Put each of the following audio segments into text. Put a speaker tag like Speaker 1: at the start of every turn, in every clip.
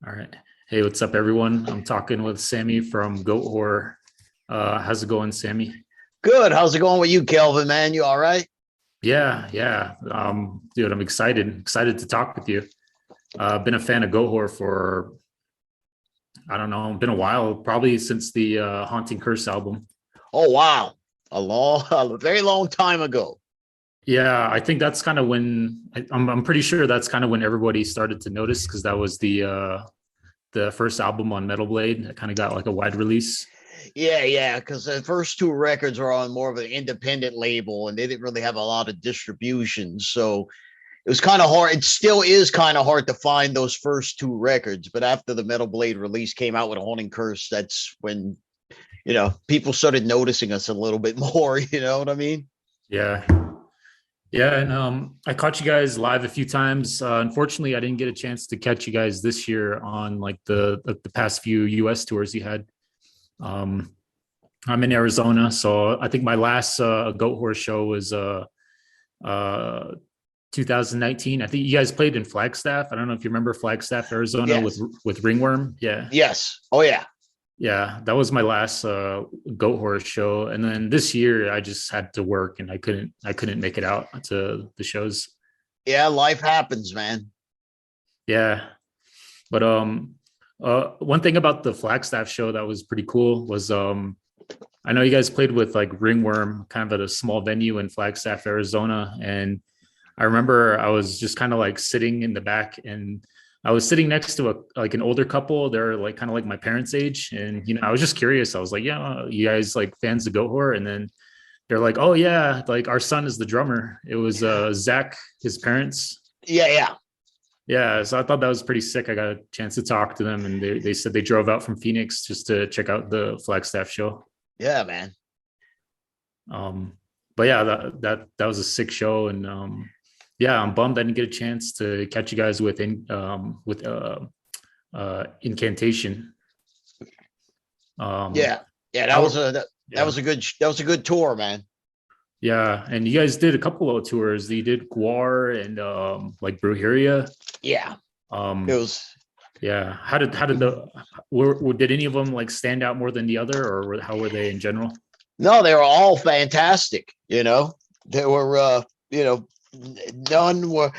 Speaker 1: All right. Hey, what's up, everyone? I'm talking with Sammy from Goatwhore. How's it going, Sammy?
Speaker 2: Good. How's it going with you, Kelvin, man? You all right?
Speaker 1: Yeah. Dude, I'm excited to talk with you. Been a fan of Goatwhore for I don't know, been a while, probably since the Haunting Curse album.
Speaker 2: Oh, wow. A very long time ago.
Speaker 1: Yeah, I think that's kind of when I'm pretty sure that's kind of when everybody started to notice because that was the first album on Metal Blade that kind of got like a wide release.
Speaker 2: Yeah, because the first two records are on more of an independent label and they didn't really have a lot of distribution. So it was kind of hard. It still is kind of hard to find those first two records. But after the Metal Blade release came out with a Haunting Curse, that's when, people started noticing us a little bit more. You know what I mean?
Speaker 1: Yeah, Yeah, and I caught you guys live a few times. Unfortunately, I didn't get a chance to catch you guys this year on like the past few U.S. tours you had. Um, I'm in Arizona, so I think my last Goat Horse show was uh, 2019. I think you guys played in Flagstaff. I don't know if you remember Flagstaff, Arizona, with
Speaker 2: Yes.
Speaker 1: Ringworm. Yeah,
Speaker 2: Yes. Oh, yeah.
Speaker 1: yeah, that was my last Goat Horse show, and then this year I just had to work and I couldn't make it out to the shows.
Speaker 2: Yeah. Life happens, man.
Speaker 1: Yeah, but one thing about the Flagstaff show that was pretty cool was I know you guys played with like Ringworm, kind of at a small venue in Flagstaff, Arizona, and I remember I was just kind of like sitting in the back and I was sitting next to like an older couple. They're like kind of like my parents' age. And I was just curious. I was like, yeah, you guys like fans of Goatwhore? And then they're like, oh yeah, like our son is the drummer. It was Zach, his parents.
Speaker 2: Yeah.
Speaker 1: Yeah. So I thought that was pretty sick. I got a chance to talk to them and they said they drove out from Phoenix just to check out the Flagstaff show.
Speaker 2: Yeah, man.
Speaker 1: Um, but yeah, that was a sick show, and yeah, I'm bummed I didn't get a chance to catch you guys with incantation. Um,
Speaker 2: Yeah. Yeah. That
Speaker 1: how
Speaker 2: was a, that, that
Speaker 1: yeah
Speaker 2: was a good, that was a good tour, man.
Speaker 1: yeah, and you guys did a couple of tours. You did Guar and like Brujeria.
Speaker 2: Yeah. It
Speaker 1: Um,
Speaker 2: was,
Speaker 1: yeah, how did did any of them like stand out more than the other, or how were they in general?
Speaker 2: no, they were all fantastic. There were, none were,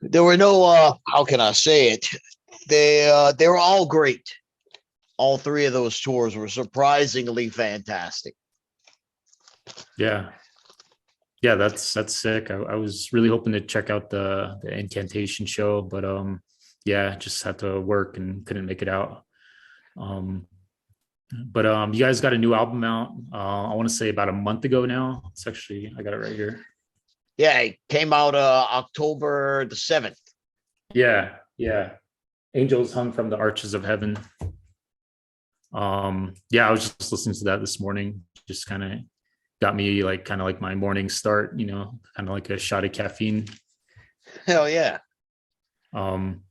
Speaker 2: there were no, how can I say it? They were all great. All three of those tours were surprisingly fantastic.
Speaker 1: Yeah. Yeah, that's sick. I was really hoping to check out the incantation show, but yeah, just had to work and couldn't make it out. Um but you guys got a new album out, I want to say about a month ago now. It's actually, I got it right here.
Speaker 2: Yeah, it came out October the 7th.
Speaker 1: Yeah. Angels Hung from the Arches of Heaven. Yeah, I was just listening to that this morning. Just kind of got me like kind of like my morning start, kind of like a shot of caffeine.
Speaker 2: Hell yeah.
Speaker 1: Um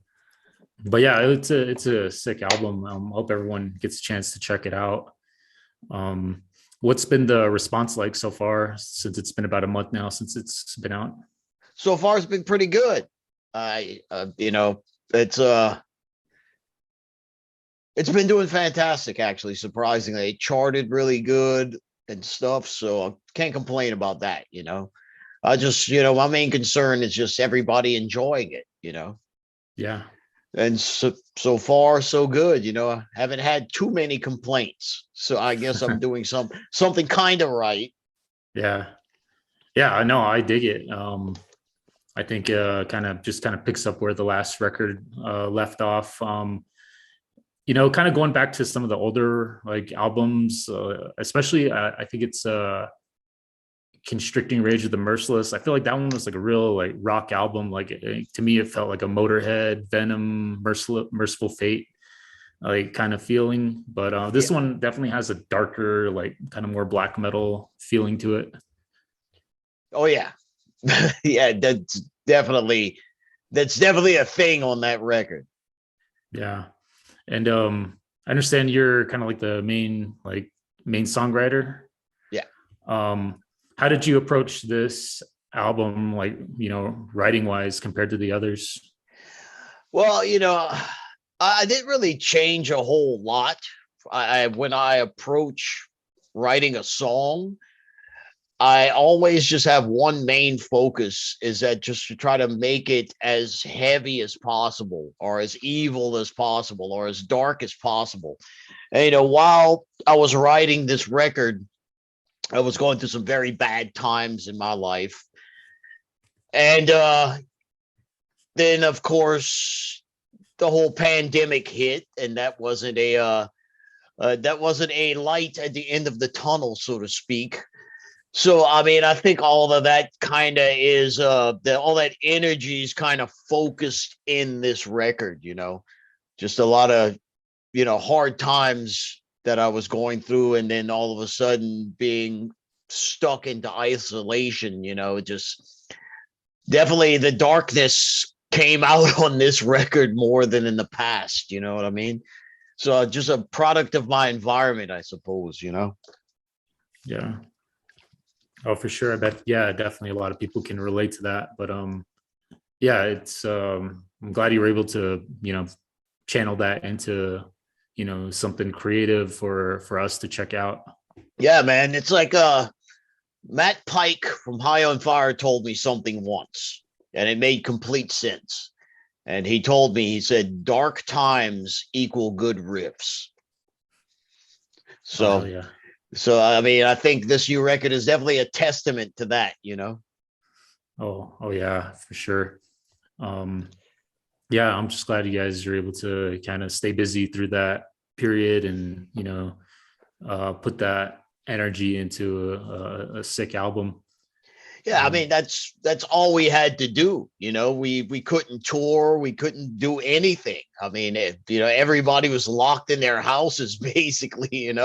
Speaker 1: but yeah, it's a sick album. Hope everyone gets a chance to check it out. Um, what's been the response like so far since it's been about a month now since it's been out?
Speaker 2: So far it's been pretty good. I it's it's been doing fantastic, actually, surprisingly. It charted really good and stuff, so I can't complain about that. I just, my main concern is just everybody enjoying it.
Speaker 1: Yeah,
Speaker 2: And so far so good. I haven't had too many complaints, so I guess I'm doing something kind of right.
Speaker 1: yeah, yeah. I know. I dig it. I think kind of picks up where the last record left off. Kind of going back to some of the older like albums, especially I think it's Constricting Rage of the Merciless. I feel like that one was like a real like rock album. Like to me, it felt like a Motorhead, Venom, Merciful Fate like kind of feeling. But
Speaker 2: Yeah.
Speaker 1: this one definitely has a darker, like kind of more black metal feeling to it.
Speaker 2: Oh yeah. Yeah, that's definitely a thing on that record.
Speaker 1: Yeah, and I understand you're kind of like the main songwriter.
Speaker 2: Yeah.
Speaker 1: Um, how did you approach this album, like writing wise compared to the others?
Speaker 2: Well, I didn't really change a whole lot. When I approach writing a song, I always just have one main focus, is that just to try to make it as heavy as possible, or as evil as possible, or as dark as possible. And, while I was writing this record, I was going through some very bad times in my life. And then, of course, the whole pandemic hit, and that wasn't a light at the end of the tunnel, so to speak. So, I mean, I think all of that kind of is all that energy is kind of focused in this record, just a lot of, hard times that I was going through. And then all of a sudden being stuck into isolation, just definitely the darkness came out on this record more than in the past. You know what I mean? So just a product of my environment, I suppose,
Speaker 1: Yeah. Oh, for sure. I bet. Yeah, definitely a lot of people can relate to that. But yeah, it's I'm glad you were able to, channel that into, something creative for us to check out.
Speaker 2: Yeah, man. It's like Matt Pike from High on Fire told me something once, and it made complete sense. And he told me, he said, dark times equal good riffs. So,
Speaker 1: yeah.
Speaker 2: So, I mean, I think this new record is definitely a testament to that,
Speaker 1: Oh yeah, for sure. Yeah, I'm just glad you guys are able to kind of stay busy through that period and, put that energy into a sick album.
Speaker 2: Yeah, I mean, that's all we had to do. We couldn't tour, we couldn't do anything. I mean, everybody was locked in their houses basically,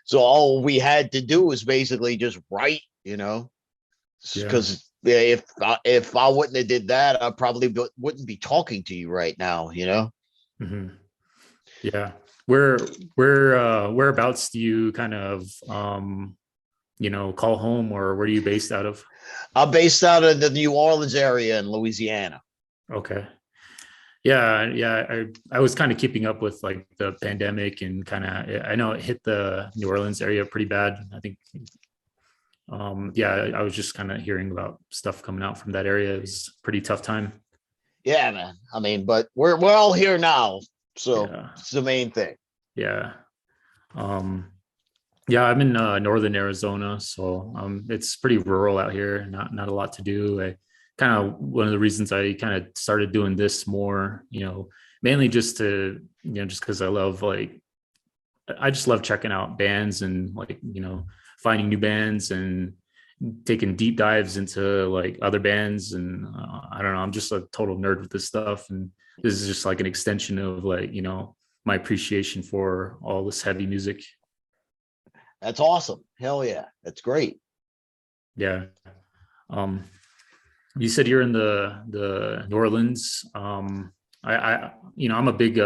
Speaker 2: so all we had to do was basically just write, because if I wouldn't have did that, I probably wouldn't be talking to you right now,
Speaker 1: Mm-hmm. Yeah. Whereabouts do you kind of call home, or where are you based out of?
Speaker 2: I'm based out of the New Orleans area in Louisiana.
Speaker 1: Okay. Yeah. I was kind of keeping up with like the pandemic, and I know it hit the New Orleans area pretty bad. I think, I was just kind of hearing about stuff coming out from that area. It was a pretty tough time.
Speaker 2: Yeah, man. I mean, but we're all here now, so it's the main thing.
Speaker 1: Yeah. Yeah, I'm in northern Arizona, so it's pretty rural out here. Not a lot to do. I kind of one of the reasons I kind of started doing this more, mainly just to, just because I just love checking out bands and finding new bands and taking deep dives into like other bands. And I don't know, I'm just a total nerd with this stuff, and this is just like an extension of my appreciation for all this heavy music.
Speaker 2: That's awesome. Hell yeah. That's great.
Speaker 1: Yeah. You said you're in the New Orleans. I'm a big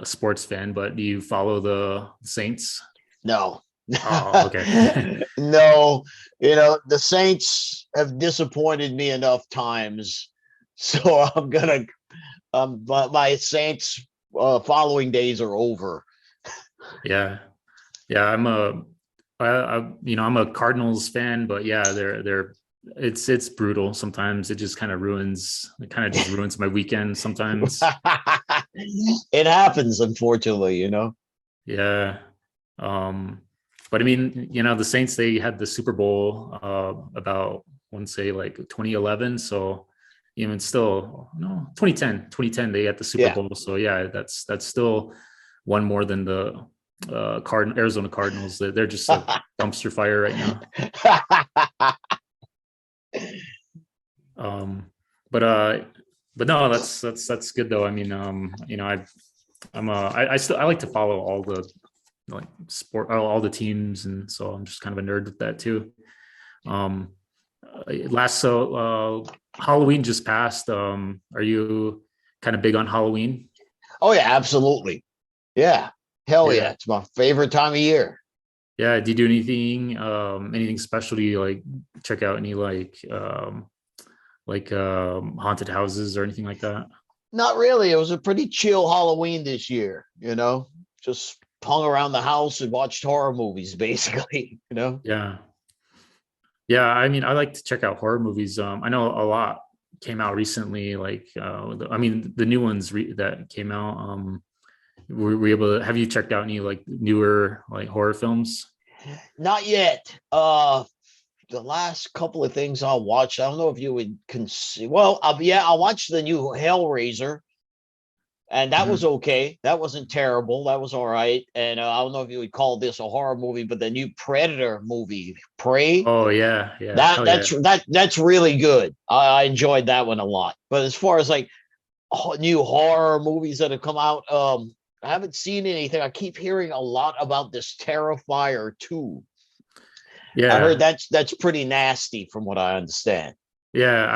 Speaker 1: sports fan, but do you follow the Saints?
Speaker 2: No.
Speaker 1: Oh, okay.
Speaker 2: No, the Saints have disappointed me enough times. So my Saints following days are over.
Speaker 1: Yeah. Yeah, I'm a Cardinals fan, but yeah, it's brutal sometimes. It just kind of ruins my weekend sometimes.
Speaker 2: It happens, unfortunately,
Speaker 1: Yeah. But I mean, the Saints, they had the Super Bowl about, I want to say like 2011, so even still, no, 2010 they had the Super Bowl. So yeah, that's still one more than the Arizona Cardinals. They're just a dumpster fire right now. But no, that's good though. I mean, I like to follow all the all the teams, and so I'm just kind of a nerd with that too. Halloween just passed. Are you kind of big on Halloween?
Speaker 2: Oh yeah, absolutely. Yeah. Hell yeah. It's my favorite time of year.
Speaker 1: Yeah. Do you do anything special? Do you check out any haunted houses or anything like that?
Speaker 2: Not really. It was a pretty chill Halloween this year, just hung around the house and watched horror movies, basically,
Speaker 1: Yeah. Yeah, I mean, I like to check out horror movies. I know a lot came out recently, like I mean, the new ones that came out. Were you able to have you checked out any like newer like horror films?
Speaker 2: Not yet. The last couple of things I watched, I don't know if you would consider. Well, yeah, I watched the new Hellraiser, and that was
Speaker 1: Mhm.
Speaker 2: okay. That wasn't terrible. That was all right. And I don't know if you would call this a horror movie, but the new Predator movie, Prey,
Speaker 1: Oh yeah, yeah,
Speaker 2: that
Speaker 1: hell yeah,
Speaker 2: that's that's really good. I enjoyed that one a lot. But as far as like new horror movies that have come out, I haven't seen anything. I keep hearing a lot about this Terrifier 2. I heard
Speaker 1: yeah,
Speaker 2: that's pretty nasty from what I understand.
Speaker 1: yeah.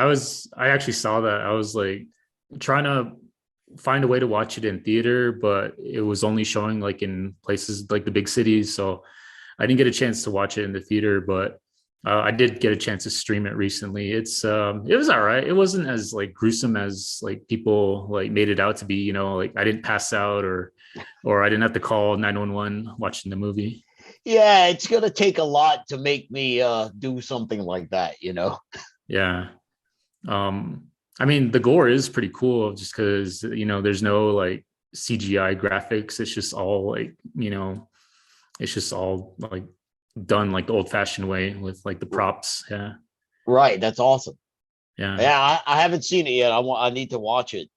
Speaker 1: I actually saw that. I was like trying to find a way to watch it in theater, but it was only showing like in places like the big cities, so I didn't get a chance to watch it in the theater. But I did get a chance to stream it recently. It was all right. It wasn't as like gruesome as like people like made it out to be. Like I didn't pass out or I didn't have to call 911 watching the movie.
Speaker 2: Yeah, it's gonna take a lot to make me do something like that.
Speaker 1: Yeah. Um, I mean, the gore is pretty cool just because, there's no like CGI graphics. It's just all like, it's just all like done like the old fashioned way with like the props. Yeah.
Speaker 2: Right, that's awesome.
Speaker 1: Yeah.
Speaker 2: Yeah, I haven't seen it yet. I need to watch it.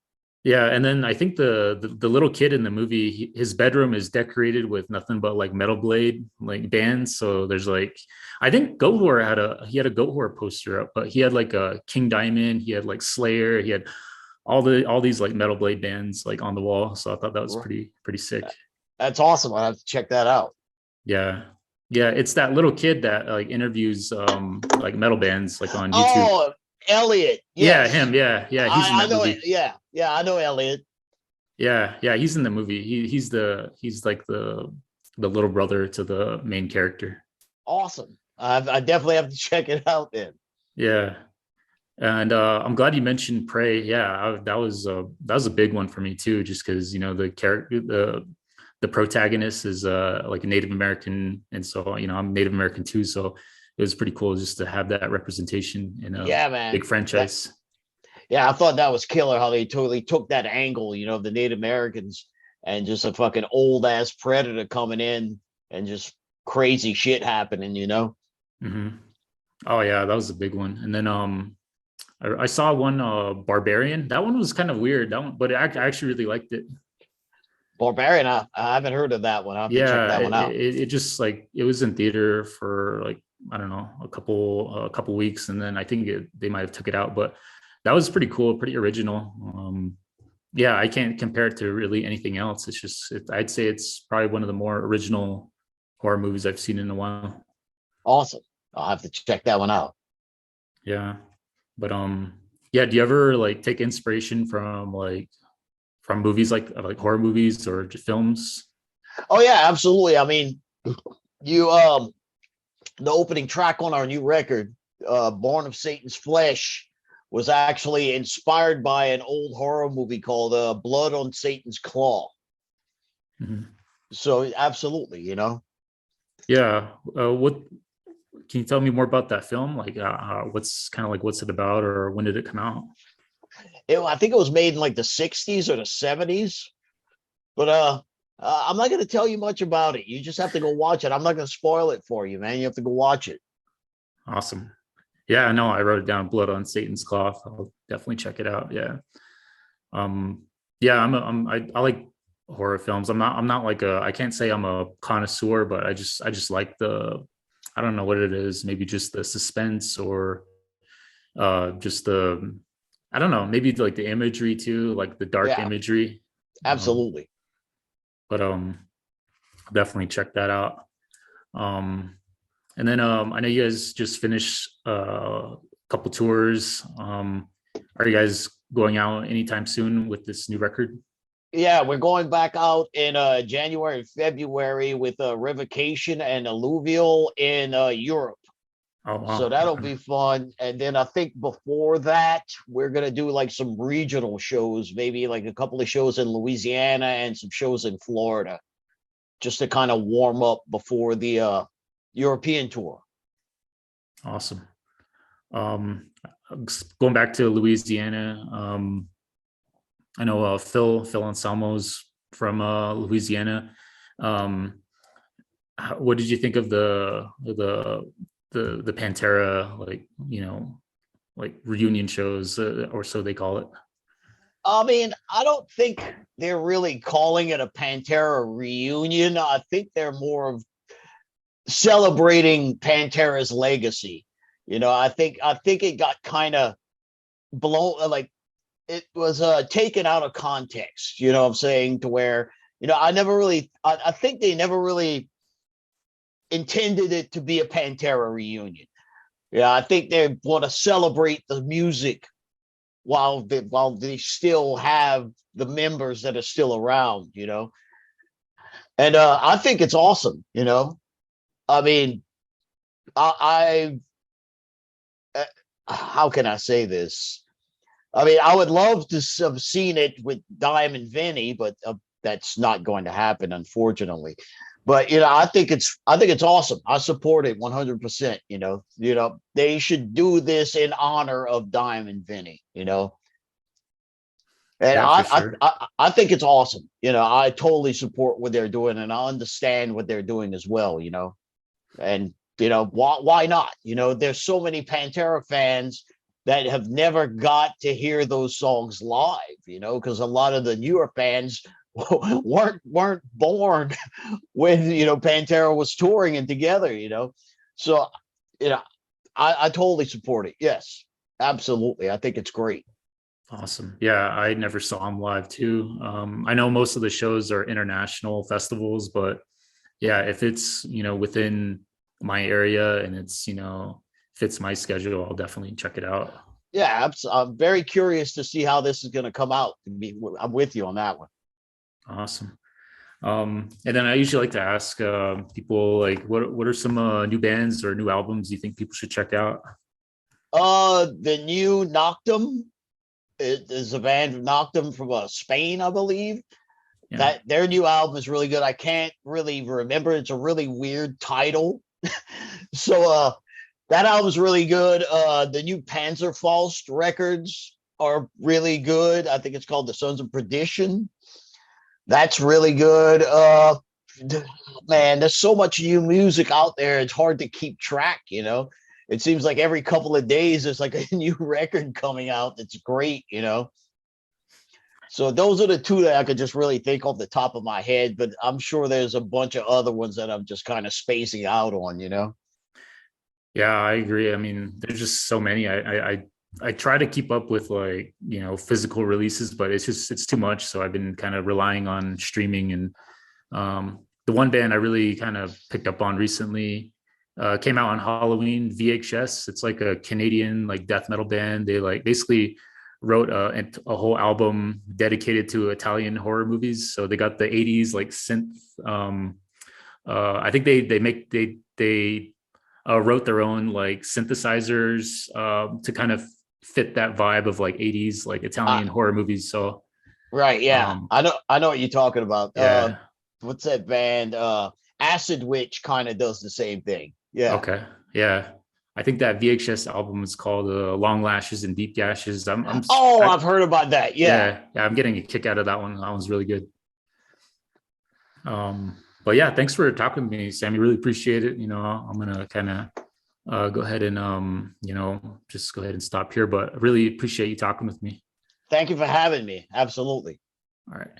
Speaker 1: Yeah. And then I think the little kid in the movie, his bedroom is decorated with nothing but like metal blade like bands. So there's like, I think Goatwhore he had a Goatwhore poster up, but he had like a King Diamond, he had like Slayer, he had all these like metal blade bands like on the wall. So I thought that was pretty sick.
Speaker 2: That's awesome. I have to check that out.
Speaker 1: Yeah. Yeah, it's that little kid that like interviews like metal bands like on YouTube.
Speaker 2: Oh, Elliot.
Speaker 1: Yeah,
Speaker 2: Yes,
Speaker 1: him. Yeah, yeah, he's in
Speaker 2: I
Speaker 1: that
Speaker 2: know it.
Speaker 1: movie.
Speaker 2: Yeah, yeah, I know Elliot.
Speaker 1: Yeah, yeah, he's in the movie. He's like the little brother to the main character.
Speaker 2: Awesome. I definitely have to check it out then.
Speaker 1: Yeah. And I'm glad you mentioned Prey. Yeah, that was a big one for me too, just because the character the protagonist is like a Native American, and so I'm Native American too, so it was pretty cool just to have that representation in a
Speaker 2: Yeah, man.
Speaker 1: big franchise.
Speaker 2: Yeah, I thought that was killer how they totally took that angle, of the Native Americans and just a fucking old ass predator coming in and just crazy shit happening.
Speaker 1: Hmm. Oh yeah, that was a big one. And then I saw one Barbarian. That one was kind of weird. That one, but I actually really liked it.
Speaker 2: Barbarian, I haven't heard of that one. I'll have to check
Speaker 1: Yeah,
Speaker 2: that one out.
Speaker 1: it just like it was in theater for like I don't know a couple weeks, and then I think they might have took it out, but that was pretty cool, pretty original. Yeah, I can't compare it to really anything else. It's just I'd say it's probably one of the more original horror movies I've seen in a while.
Speaker 2: Awesome. I'll have to check that one out.
Speaker 1: Yeah, but yeah. Do you ever like take inspiration from movies like horror movies or just films?
Speaker 2: Oh yeah, absolutely. I mean, you the opening track on our new record, Born of Satan's Flesh, was actually inspired by an old horror movie called Blood on Satan's Claw.
Speaker 1: Mhm.
Speaker 2: So absolutely.
Speaker 1: Yeah. What can you tell me more about that film? Like, what's kind of like what's it about, or when did it come out?
Speaker 2: I think it was made in like the 60s or the 70s. But I'm not going to tell you much about it. You just have to go watch it. I'm not going to spoil it for you, man. You have to go watch it.
Speaker 1: Awesome. Yeah, I know. I wrote it down. Blood on Satan's Cloth. I'll definitely check it out. Yeah. Yeah. I like horror films. I'm not like I can't say I'm a connoisseur, but I just like I don't know what it is. Maybe just the suspense or just I don't know, maybe like the imagery too, like the dark
Speaker 2: Yeah,
Speaker 1: imagery. Um,
Speaker 2: absolutely.
Speaker 1: but definitely check that out. Um, and then I know you guys just finished a couple tours. Are you guys going out anytime soon with this new record?
Speaker 2: Yeah, we're going back out in January and February with Revocation and Alluvial in Europe.
Speaker 1: Oh
Speaker 2: So
Speaker 1: wow.
Speaker 2: that'll
Speaker 1: Okay.
Speaker 2: be fun. And then I think before that, we're gonna do like some regional shows, maybe like a couple of shows in Louisiana and some shows in Florida, just to kind of warm up before the European tour.
Speaker 1: Awesome. Um, Going back to Louisiana, I know Phil Anselmo's from Louisiana. Um, what did you think of the Pantera, like, like reunion shows, or so they call it?
Speaker 2: I mean, I don't think they're really calling it a Pantera reunion. I think they're more of celebrating Pantera's legacy. I think it got kind of blown, like it was taken out of context, you know what I'm saying, to where, I think they never really intended it to be a Pantera reunion. Yeah, I think they want to celebrate the music while they still have the members that are still around. And I think it's awesome. I mean, I how can I say this? I mean, I would love to have seen it with Diamond Vinny, but that's not going to happen, unfortunately. But I think it's awesome. I support it 100%. They should do this in honor of Diamond Vinny. And
Speaker 1: Yeah, for
Speaker 2: I,
Speaker 1: sure.
Speaker 2: I think it's awesome. I totally support what they're doing, and I understand what they're doing as well. And why not? There's so many Pantera fans that have never got to hear those songs live. Because a lot of the newer fans weren't born when Pantera was touring and together. So you know I totally support it. Yes, absolutely. I think it's great.
Speaker 1: Awesome. Yeah, I never saw him live too. I know most of the shows are international festivals, but yeah, if it's, within my area and it's, fits my schedule, I'll definitely check it out.
Speaker 2: Yeah, I'm very curious to see how this is going to come out. I'm with you on that one.
Speaker 1: Awesome. And then I usually like to ask people, like, what are some new bands or new albums you think people should check out?
Speaker 2: The new Noctum is a band Noctum from Spain, I believe.
Speaker 1: Yeah.
Speaker 2: That their new album is really good. I can't really remember. It's a really weird title. So that album's really good. The new Panzerfaust records are really good. I think it's called The Sons of Perdition. That's really good. Man, there's so much new music out there. It's hard to keep track. It seems like every couple of days there's like a new record coming out that's great. So those are the two that I could just really think off the top of my head, but I'm sure there's a bunch of other ones that I'm just kind of spacing out on.
Speaker 1: Yeah, I agree. I mean, there's just so many. I try to keep up with, like, physical releases, but it's too much. So I've been kind of relying on streaming. And the one band I really kind of picked up on recently came out on Halloween, VHS. It's like a Canadian like death metal band. They like basically wrote a whole album dedicated to Italian horror movies. So they got the 80s like synth. I think they wrote their own like synthesizers to kind of fit that vibe of like 80s like
Speaker 2: Uh,
Speaker 1: Italian horror movies. So
Speaker 2: right, yeah.
Speaker 1: um
Speaker 2: I know what you're talking about.
Speaker 1: yeah.
Speaker 2: What's that band? Acid Witch kind of does the same thing. Yeah.
Speaker 1: Okay. Yeah. I think that VHS album is called Long Lashes and Deep Gashes.
Speaker 2: Oh, I've heard about that. Yeah.
Speaker 1: Yeah, I'm getting a kick out of that one. That one's really good. But yeah, thanks for talking to me, Sammy. Really appreciate it. I'm gonna kind of go ahead and just go ahead and stop here. But I really appreciate you talking with me.
Speaker 2: Thank you for having me. Absolutely.
Speaker 1: All right.